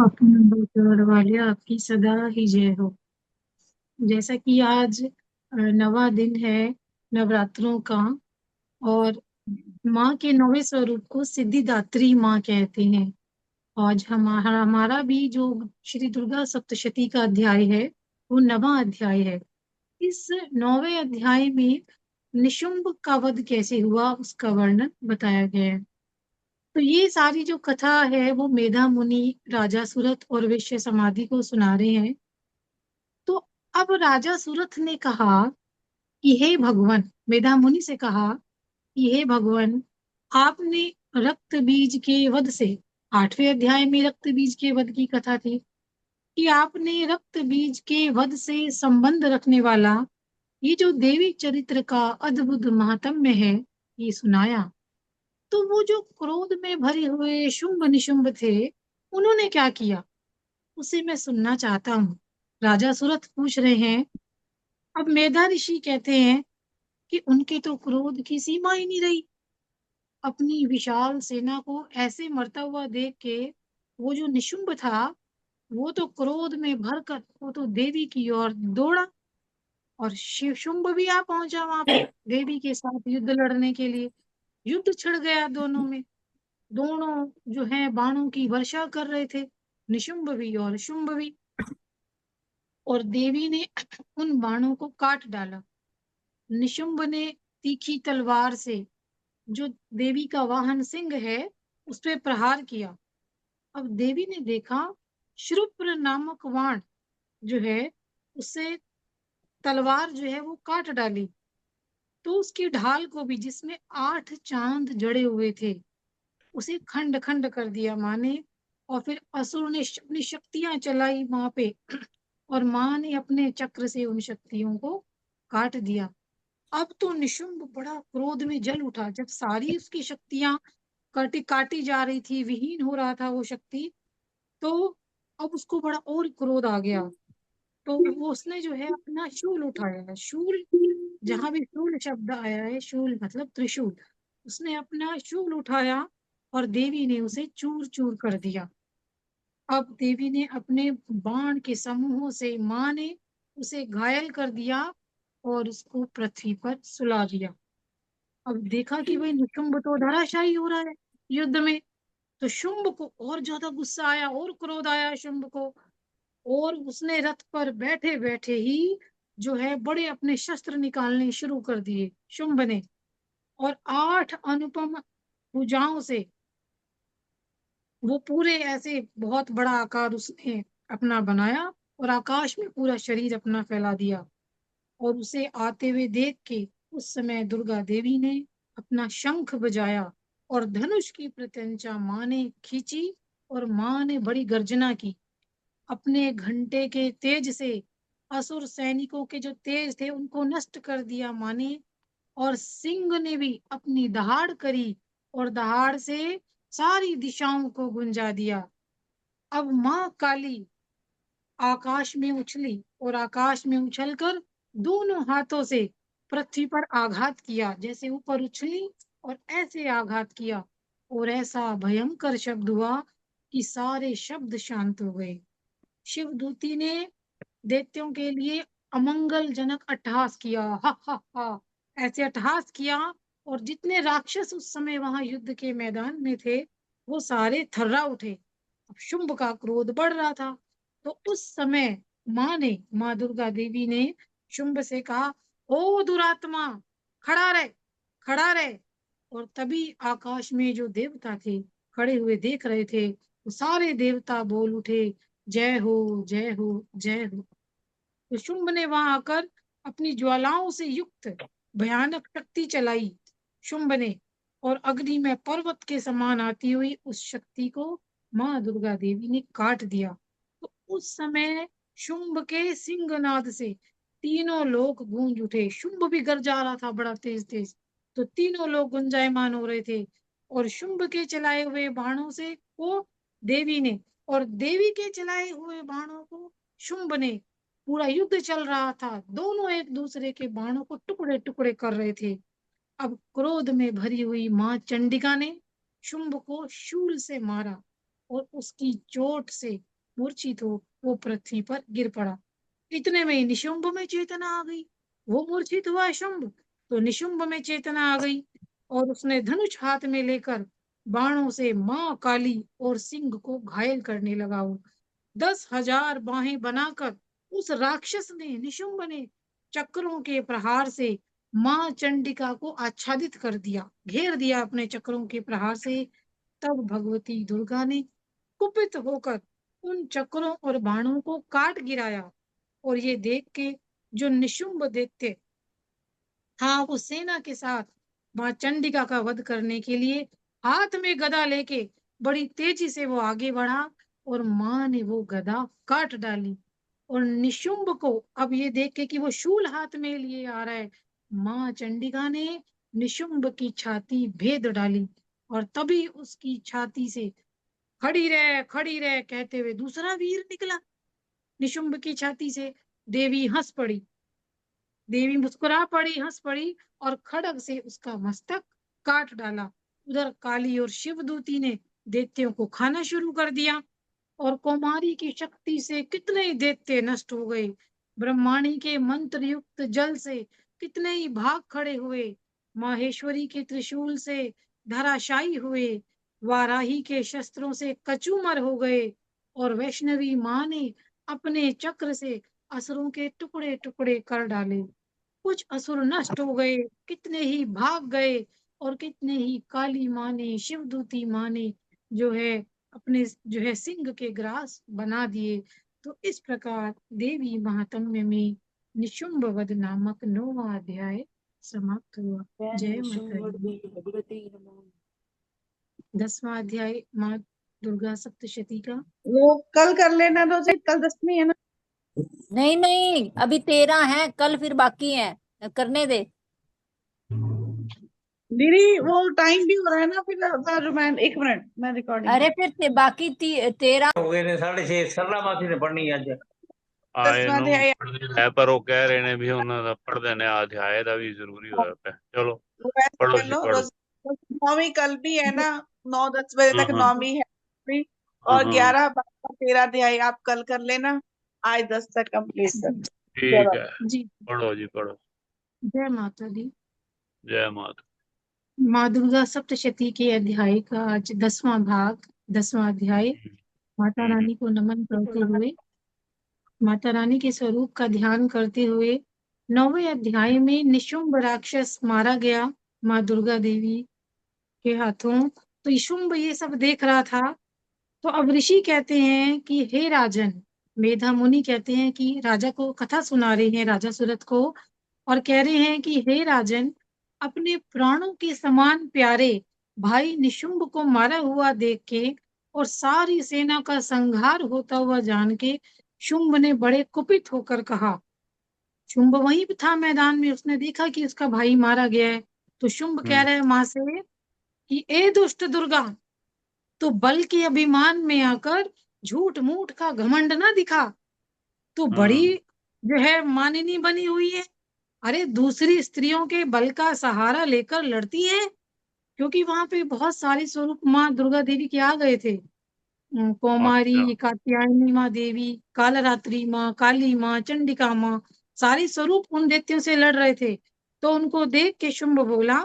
आपके नंबर जोड़ वाले आपकी सदा ही जय हो। जैसा कि आज नवा दिन है नवरात्रों का। और माँ के नौवें स्वरूप को सिद्धिदात्री माँ कहते हैं। आज हमारा हमारा भी जो श्री दुर्गा सप्तशती का अध्याय है वो नवा अध्याय है। इस नौवें अध्याय में निशुंभ का वध कैसे हुआ उसका वर्णन बताया गया है। तो ये सारी जो कथा है वो मेधा मुनि राजा सुरथ और वैश्य समाधि को सुना रहे हैं। तो अब राजा सुरथ ने कहा कि हे भगवान, मेधा मुनि से कहा कि हे भगवान, आपने रक्त बीज के वध से, आठवें अध्याय में रक्त बीज के वध की कथा थी, कि आपने रक्त बीज के वध से संबंध रखने वाला ये जो देवी चरित्र का अद्भुत महात्म्य है ये सुनाया। तो वो जो क्रोध में भरे हुए शुंभ निशुंभ थे उन्होंने क्या किया उसे मैं सुनना चाहता हूँ। राजा सुरथ पूछ रहे हैं। अब मेधा ऋषि कहते हैं कि उनके तो क्रोध की सीमा ही नहीं रही। अपनी विशाल सेना को ऐसे मरता हुआ देख के वो जो निशुंभ था वो तो क्रोध में भरकर वो तो देवी की ओर दौड़ा। और शिव शुंभ भी आ पहुंचा वहां पे देवी के साथ युद्ध लड़ने के लिए। युद्ध छिड़ गया दोनों में। दोनों जो है बाणों की वर्षा कर रहे थे, निशुंभ भी और शुंभ भी। और देवी ने उन बाणों को काट डाला। निशुंभ ने तीखी तलवार से जो देवी का वाहन सिंह है उस पे प्रहार किया। अब देवी ने देखा श्रुप्र नामक वाण जो है उससे तलवार जो है वो काट डाली। तो उसकी ढाल को भी जिसमें 8 चांद जड़े हुए थे उसे खंड खंड कर दिया माँ ने। और फिर असुर ने अपनी शक्तियां चलाई माँ पे और माँ ने अपने चक्र से उन शक्तियों को काट दिया। अब तो निशुंभ बड़ा क्रोध में जल उठा जब सारी उसकी शक्तियां काटी काटी जा रही थी, विहीन हो रहा था वो शक्ति। तो अब उसको बड़ा और क्रोध आ गया। तो वो उसने जो है अपना शूल उठाया है। शूल, जहां भी शूल शब्द आया है, शूल मतलब त्रिशूल, उसने अपना शूल उठाया और देवी ने उसे चूर चूर कर दिया। अब देवी ने अपने बाण के समूहों से माँ ने उसे घायल कर दिया और उसको पृथ्वी पर सुला दिया। अब देखा कि भाई निशुंभ तो धराशायी हो रहा है युद्ध में। तो शुंभ को और ज्यादा गुस्सा आया और क्रोध आया शुंभ को। और उसने रथ पर बैठे बैठे ही जो है बड़े अपने शस्त्र निकालने शुरू कर दिए शुंभ ने। और 8 अनुपम भुजाओं से वो पूरे ऐसे बहुत बड़ा आकार उसने अपना बनाया और आकाश में पूरा शरीर अपना फैला दिया। और उसे आते हुए देख के उस समय दुर्गा देवी ने अपना शंख बजाया और धनुष की प्रत्यंचा माँ ने खींची। और माँ ने बड़ी गर्जना की। अपने घंटे के तेज से असुर सैनिकों के जो तेज थे उनको नष्ट कर दिया माँ ने। और सिंह ने भी अपनी दहाड़ करी और दहाड़ से सारी दिशाओं को गुंजा दिया। अब माँ काली आकाश में उछली और आकाश में उछलकर दोनों हाथों से पृथ्वी पर आघात किया, जैसे ऊपर उछली और ऐसे आघात किया। और ऐसा भयंकर शब्द हुआ कि सारे शब्द शांत हो गए। शिवदूती ने दैत्यों के लिए अमंगलजनक अट्टहास किया, हा हा हा, ऐसे अट्टहास किया। और जितने राक्षस उस समय वहां युद्ध के मैदान में थे वो सारे थर्रा उठे। अब शुंभ का क्रोध बढ़ रहा था। तो उस समय माँ दुर्गा देवी ने शुंभ से कहा, ओ दुरात्मा, खड़ा रहे, खड़ा रहे। और तभी आकाश में जो देवता थे खड़े हुए देख रहे थे वो सारे देवता बोल उठे, जय हो, जय हो, जय हो। तो शुंभ ने वहां आकर अपनी ज्वालाओं से युक्त भयानक शक्ति चलाई शुंभ ने। और अग्नि में पर्वत के समान आती हुई उस शक्ति को माँ दुर्गा देवी ने काट दिया। तो उस समय शुंभ के सिंहनाद से तीनों लोग गूंज उठे। शुंभ भी गरजा रहा था बड़ा तेज तेज। तो तीनों लोग गुंजायमान हो रहे थे। और शुंभ के चलाए हुए बाणों से को देवी ने, और देवी के चलाए हुए बाणों को शुंभ ने, पूरा युद्ध चल रहा था। दोनों एक दूसरे के बाणों को टुकड़े टुकड़े कर रहे थे। अब क्रोध में भरी हुई मां चंडिका ने शुंभ को शूल से मारा और उसकी चोट से मूर्छित हो वो पृथ्वी पर गिर पड़ा। इतने में ही निशुंभ में चेतना आ गई। वो मूर्छित हुआ शुंभ, तो निशुंभ में चेतना आ गई और उसने धनुष हाथ में लेकर बाणों से मां काली और सिंह को घायल करने लगा। वो 10,000 बाहें बनाकर उस राक्षस ने, निशुंभ ने, चक्रों के प्रहार से मां चंडिका को आच्छादित कर दिया, घेर दिया अपने चक्रों के प्रहार से। तब भगवती दुर्गा ने कुपित होकर उन चक्रों और बाणों को काट गिराया। और ये देख के जो निशुंभ दैत्य था वो सेना के साथ मां चंडिका का वध करने के लिए हाथ में गदा लेके बड़ी तेजी से वो आगे बढ़ा और मां ने वो गदा काट डाली। और निशुंभ को अब ये देख के कि वो शूल हाथ में लिए आ रहा है, मां चंडिका ने निशुंभ की छाती भेद डाली और तभी उसकी छाती से खड़ी रह कहते हुए दूसरा वीर निकला। निशुंभ की छाती से देवी हंस पड़ी, देवी मुस्कुरा पड़ी, हंस पड़ी और खड़ग से उसका मस्तक काट डाला। उधर काली और शिवदूती ने दैत्यों को खाना शुरू कर दिया और कौमारी की शक्ति से कितने ही दैत्य नष्ट हो गए। ब्रह्माणी के मंत्र युक्त जल से कितने ही भाग खड़े हुए, माहेश्वरी के त्रिशूल से धराशायी हुए, वाराही के शस्त्रों से कचूमर हो गए और वैष्णवी मां ने अपने चक्र से असुरों के टुकड़े टुकड़े कर डाले। कुछ असुर नष्ट हो गए, कितने ही भाग गए और कितने ही काली माँ ने, शिवदूती माँ ने जो है अपने जो है सिंह के ग्रास बना दिए। तो इस प्रकार देवी महात्म्य में निशुंभ वध नामक 9वां अध्याय समाप्त हुआ। जय माता दी। भगवती नमः। 10वां अध्याय माँ दुर्गा सप्तशती का। वो कल कर लेना रोजी, कल 10वीं है ना। नहीं नहीं, अभी 13 है, कल फिर बाकी है, करने दे। दीदी वो टाइम भी हो रहा है ना, फिर मैं 1 मिनट मैं रिकॉर्डिंग। अरे फिर बाकी 13 हो गए ने 6:30 सरला मासी ने पढ़नी है आज। आए नो है पर वो कह रहे ने भी उन्होंने पढ़ देने अध्याय दा भी जरूरी होया पे। चलो पढ़ो जी पढ़ो। रोजी 9वीं कल भी है ना, 9-10 बजे तक 9वीं है भी, और 11-12-13 अध्याय आप कल कर लेना, आज 10 तक कंप्लीट कर। ठीक है, जी पढ़ो जी पढ़ो। जय माता दी। जय माता। माँ दुर्गा सप्तशती के अध्याय का आज 10वां भाग, 10वां अध्याय। माता रानी को नमन करते हुए, माता रानी के स्वरूप का ध्यान करते हुए 9वें अध्याय में निशुंभ राक्षस मारा गया माँ दुर्गा देवी के हाथों। तो शुंभ ये सब देख रहा था। तो अब ऋषि कहते हैं कि हे राजन, मेधा मुनि कहते हैं कि राजा को कथा सुना रहे हैं, राजा सूरत को, और कह रहे हैं कि हे राजन, अपने प्राणों के समान प्यारे भाई निशुंभ को मारा हुआ देख के और सारी सेना का संहार होता हुआ जान के शुंभ ने बड़े कुपित होकर कहा। शुंभ वहीं पे था मैदान में, उसने देखा कि उसका भाई मारा गया है। तो शुंभ कह रहा है मां से कि ए दुष्ट दुर्गा, तो बल के अभिमान में आकर झूठ मूठ का घमंड ना दिखा। तो बड़ी जो है मानिनी बनी हुई है, अरे दूसरी स्त्रियों के बल का सहारा लेकर लड़ती है। क्योंकि वहां पे बहुत सारे स्वरूप माँ दुर्गा देवी के आ गए थे। कौमारी, कात्यायनी माँ देवी, कालरात्रि माँ, काली माँ, चंडिका माँ, सारे स्वरूप उन दैत्यों से लड़ रहे थे। तो उनको देख के शुंभ बोला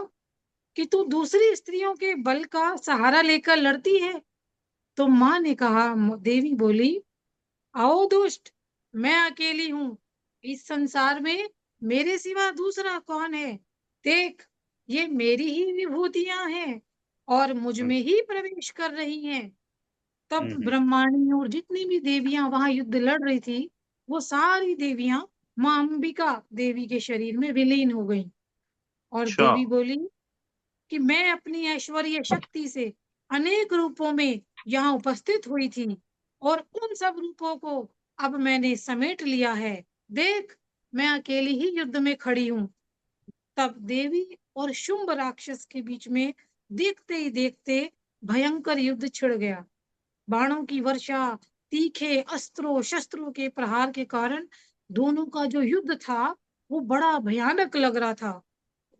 कि तू दूसरी स्त्रियों के बल का सहारा लेकर लड़ती है। तो माँ ने कहा, देवी बोली, आओ दुष्ट, मैं अकेली हूँ, इस संसार में मेरे सिवा दूसरा कौन है। देख, ये मेरी ही विभूतियां हैं और मुझ में ही प्रवेश कर रही हैं। तब ब्रह्माणी और जितनी भी देवियां वहां युद्ध लड़ रही थी, वो सारी देवियां मां अंबिका देवी के शरीर में विलीन हो गई। और देवी बोली कि मैं अपनी ऐश्वर्य शक्ति से अनेक रूपों में यहाँ उपस्थित हुई थी और उन सब रूपों को अब मैंने समेट लिया है। देख, मैं अकेली ही युद्ध में खड़ी हूँ। तब देवी और शुंभ राक्षस के बीच में देखते ही देखते भयंकर युद्ध छिड़ गया। बाणों की वर्षा, तीखे अस्त्रों शस्त्रों के प्रहार के कारण दोनों का जो युद्ध था वो बड़ा भयानक लग रहा था।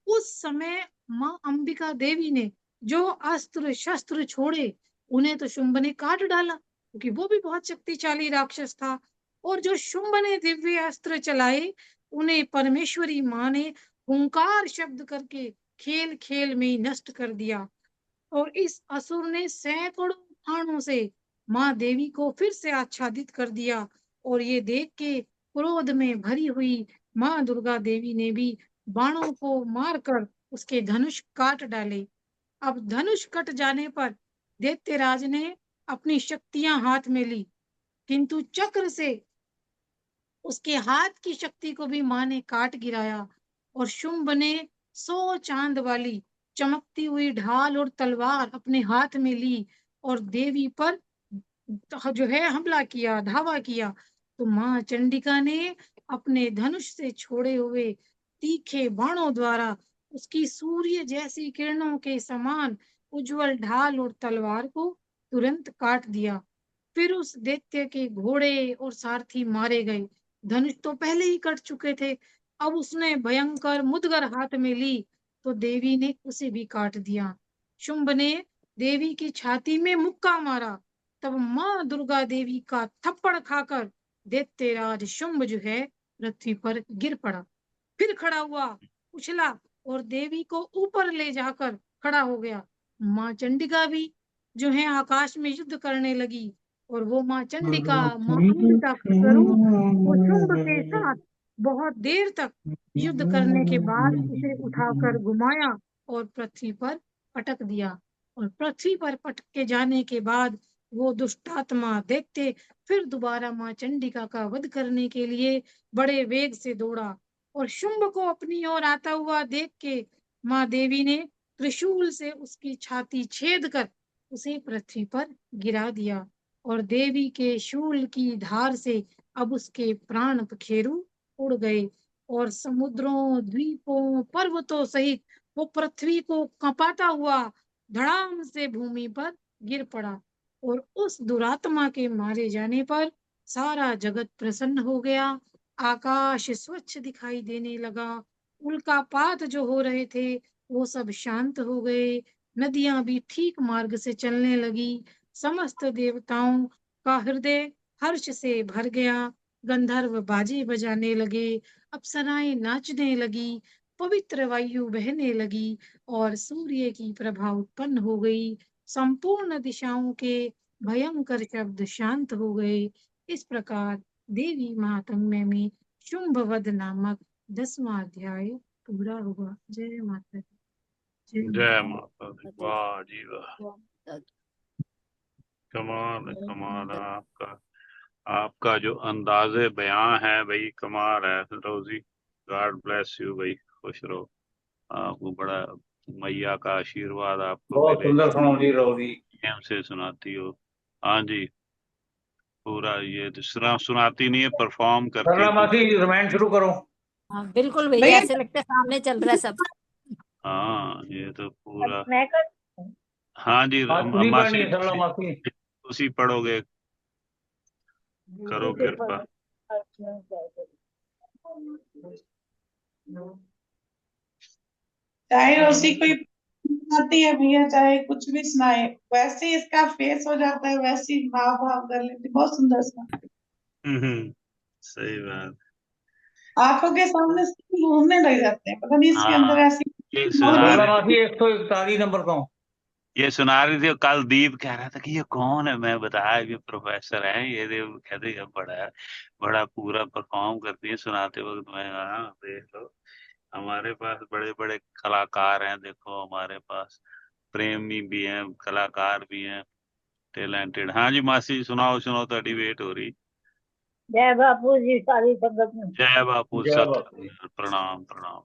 उस समय मां अंबिका देवी ने जो अस्त्र शस्त्र छोड़े, उन्हें तो शुंभ ने काट डाला, क्योंकि वो भी बहुत शक्तिशाली राक्षस था। और जो शुंभ ने दिव्य अस्त्र चलाए, उन्हें परमेश्वरी माँ ने हुंकार शब्द करके खेल खेल में ही नष्ट कर दिया। और इस असुर ने सैकड़ों बाणों से माँ देवी को फिर से आच्छादित कर दिया। और ये देख के क्रोध में भरी हुई माँ दुर्गा देवी ने भी बाणों को मारकर उसके धनुष काट डाले। अब धनुष कट जाने पर दैत्यराज ने अपनी शक्तियां हाथ में ली, किंतु चक्र से उसके हाथ की शक्ति को भी माँ ने काट गिराया। और शुंभ ने 100 चांद वाली चमकती हुई ढाल और तलवार अपने हाथ में ली और देवी पर जो है हमला किया, धावा किया। तो माँ चंडिका ने अपने धनुष से छोड़े हुए तीखे बाणों द्वारा उसकी सूर्य जैसी किरणों के समान उज्जवल ढाल और तलवार को तुरंत काट दिया। फिर उस दैत्य के घोड़े और सारथी मारे गए। धनुष तो पहले ही कट चुके थे, अब उसने भयंकर मुदगर हाथ में ली तो देवी ने उसे भी काट दिया। शुंभ ने देवी की छाती में मुक्का मारा, तब माँ दुर्गा देवी का थप्पड़ खाकर दैत्यराज शुंभ जो है पृथ्वी पर गिर पड़ा। फिर खड़ा हुआ, उछला और देवी को ऊपर ले जाकर खड़ा हो गया। माँ चंडिका भी जो है आकाश में युद्ध करने लगी। और वो माँ चंडिका, माँ अम्बिका का स्वरूप वो शुंभ के साथ बहुत देर तक युद्ध करने के बाद उसे उठाकर घुमाया और पृथ्वी पर पटक दिया। और पृथ्वी पर पटक के जाने के बाद वो दुष्टात्मा दैत्य फिर दोबारा माँ चंडिका का वध करने के लिए बड़े वेग से दौड़ा। और शुंभ को अपनी ओर आता हुआ देख के माँ देवी ने त्रिशूल से उसकी छाती छेद कर उसे पृथ्वी पर गिरा दिया। और देवी के शूल की धार से अब उसके प्राण पखेरु उड़ गए और समुद्रों, द्वीपों, पर्वतों सहित वो पृथ्वी को कंपाता हुआ धड़ाम से भूमि पर गिर पड़ा। और उस दुरात्मा के मारे जाने पर सारा जगत प्रसन्न हो गया। आकाश स्वच्छ दिखाई देने लगा। उल्कापात जो हो रहे थे वो सब शांत हो गए। नदियां भी ठीक मार्ग से चलने लगी। समस्त देवताओं का हृदय हर्ष से भर गया। गंधर्व बाजे बजाने लगे, अप्सराएं नाचने लगी, पवित्र वायु बहने लगी और सूर्य की प्रभा उत्पन्न हो गई। संपूर्ण दिशाओं के भयंकर शब्द शांत हो गए। इस प्रकार देवी महात्म्य में शुंभवध नामक 10वां अध्याय पूरा हुआ। जय माता दी। जय माता दी। वाह जी वाह, कमाल है, कमाल है आपका। आपका जो अंदाजे बयां है भाई कमाल है रोजी। गॉड ब्लेस यू भाई, खुश रहो। आपको बड़ा मैया का आशीर्वाद आपको बहुत मिले, सुंदर सुनाओ जी रोजी। प्रेम से सुनाती हो। हाँ जी, पूरा ये तो सुनाती नहीं है, परफॉर्म करती सरला है मासी पूरा। रामायण शुरू करो। हाँ बिल्कुल भैया, ऐसे लगता है सामने चल रहा है सब। हाँ ये तो पूरा। मैं कर हाँ जी, आज तुम्ही अम्मा पढ़नी से है सरला मासी। उसी पढ़ोगे, करो कृपा। चाहे उसी कोई आती है भैया, चाहे कुछ भी सुनाए, वैसे ही इसका फेस हो जाता है, वैसे ही भाव भाव कर लेती, बहुत सुंदर सा। सही बात। आंखों के सामने से घूमने लग जाते हैं, पता नहीं इसके अंदर हाँ ऐसी ये बहुत सुना सरला रही मासी थी, 141 नंबर का हूँ। ये सुना रही थी। कल दीप कह रहा था कि ये कौन है, मैं बताया कि प्रोफेसर है ये। कहते ये बड़ा बड़ा पूरा परफॉर्म करती है सुनाते वक्त। मैं हाँ देख लो, हमारे पास बड़े बड़े कलाकार हैं, देखो हमारे पास प्रेमी भी हैं, कलाकार भी हैं, टैलेंटेड। हाँ जी मासी सुनाओ सुनाओ, ਤੁਹਾਡੀ वेट हो रही। जय बापू जी, सारी संगत में जय बापू, जय सत बापू। प्रणाम प्रणाम।